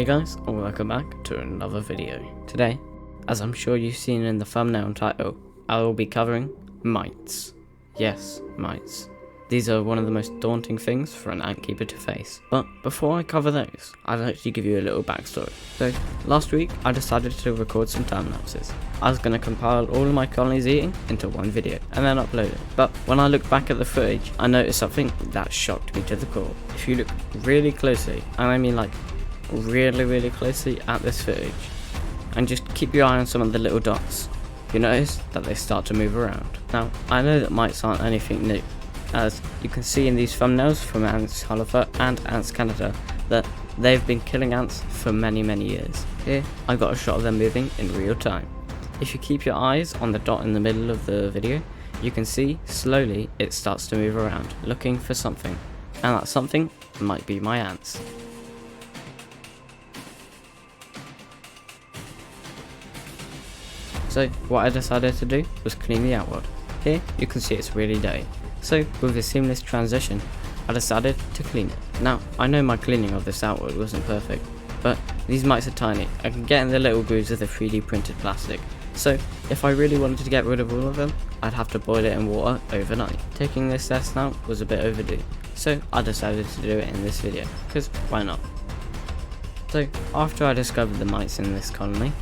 Hey guys, and welcome back to another video. Today, as I'm sure you've seen in the thumbnail and title, I will be covering mites. Yes, mites. These are one of the most daunting things for an ant keeper to face. But before I cover those, I'd actually give you a little backstory. So, last week I decided to record some time lapses. I was going to compile all of my colonies eating into one video and then upload it. But when I looked back at the footage, I noticed something that shocked me to the core. If you look really closely, and I mean like really closely at this footage, and just keep your eye on some of the little dots, you notice that they start to move around. Now, I know that mites aren't anything new, as you can see in these thumbnails from Ants Holifer and Ants Canada that they've been killing ants for many years. Here, I got a shot of them moving in real time. If you keep your eyes on the dot in the middle of the video, you can see slowly it starts to move around, looking for something, and that something might be my ants. So what I decided to do was clean the outward. Here you can see it's really dirty. So with a seamless transition, I decided to clean it. Now I know my cleaning of this outward wasn't perfect, but these mites are tiny. I can get in the little grooves of the 3D printed plastic. So if I really wanted to get rid of all of them, I'd have to boil it in water overnight. Taking this test out was a bit overdue, so I decided to do it in this video, because why not? So after I discovered the mites in this colony,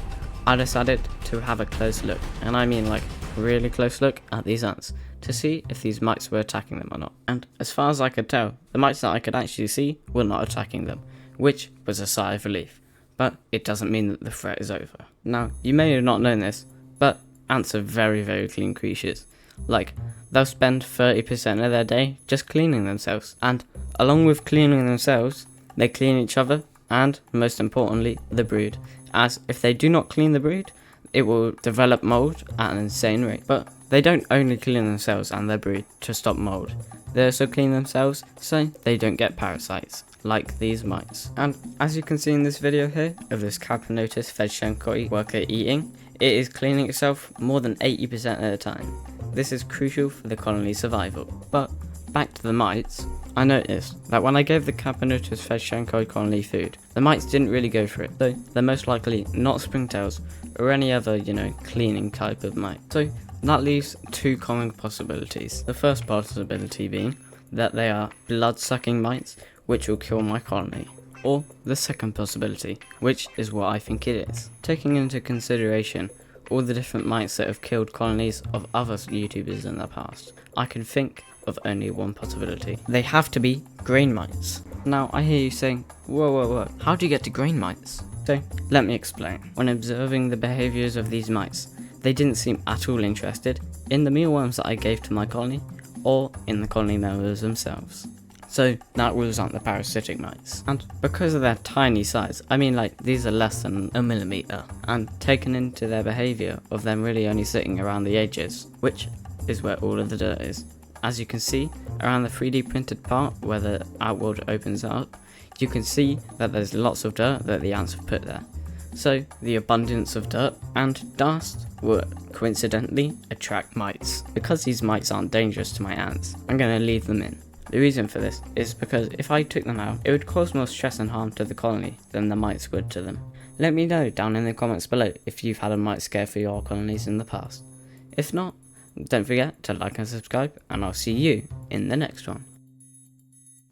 I decided to have a close look, and I mean like really close look at these ants, to see if these mites were attacking them or not. And as far as I could tell, the mites that I could actually see were not attacking them, which was a sigh of relief. But it doesn't mean that the threat is over. Now, you may have not known this, but ants are very clean creatures. Like, they'll spend 30% of their day just cleaning themselves, and along with cleaning themselves, they clean each other, and most importantly, the brood. As if they do not clean the brood, it will develop mold at an insane rate. But they don't only clean themselves and their brood to stop mold, they also clean themselves so they don't get parasites, like these mites. And as you can see in this video here, of this Camponotus fedstchenkoi worker eating, it is cleaning itself more than 80% of the time. This is crucial for the colony's survival. But back to the mites, I noticed that when I gave the Camponotus fedstchenkoi colony food, the mites didn't really go for it, though they're most likely not springtails or any other, cleaning type of mite. So that leaves two common possibilities. The first possibility being that they are blood-sucking mites, which will kill my colony. Or the second possibility, which is what I think it is. Taking into consideration all the different mites that have killed colonies of other YouTubers in the past, I can think of only one possibility. They have to be grain mites. Now I hear you saying, whoa, how do you get to grain mites? So let me explain. When observing the behaviours of these mites, they didn't seem at all interested in the mealworms that I gave to my colony, or in the colony members themselves. So that rules out the parasitic mites. And because of their tiny size, I mean like these are less than a millimeter, and taken into their behaviour of them really only sitting around the edges, which is where all of the dirt is. As you can see, around the 3D printed part where the outward opens up, you can see that there's lots of dirt that the ants have put there. So the abundance of dirt and dust will coincidentally attract mites. Because these mites aren't dangerous to my ants, I'm going to leave them in. The reason for this is because if I took them out, it would cause more stress and harm to the colony than the mites would to them. Let me know down in the comments below if you've had a mite scare for your colonies in the past. If not, don't forget to like and subscribe, and I'll see you in the next one.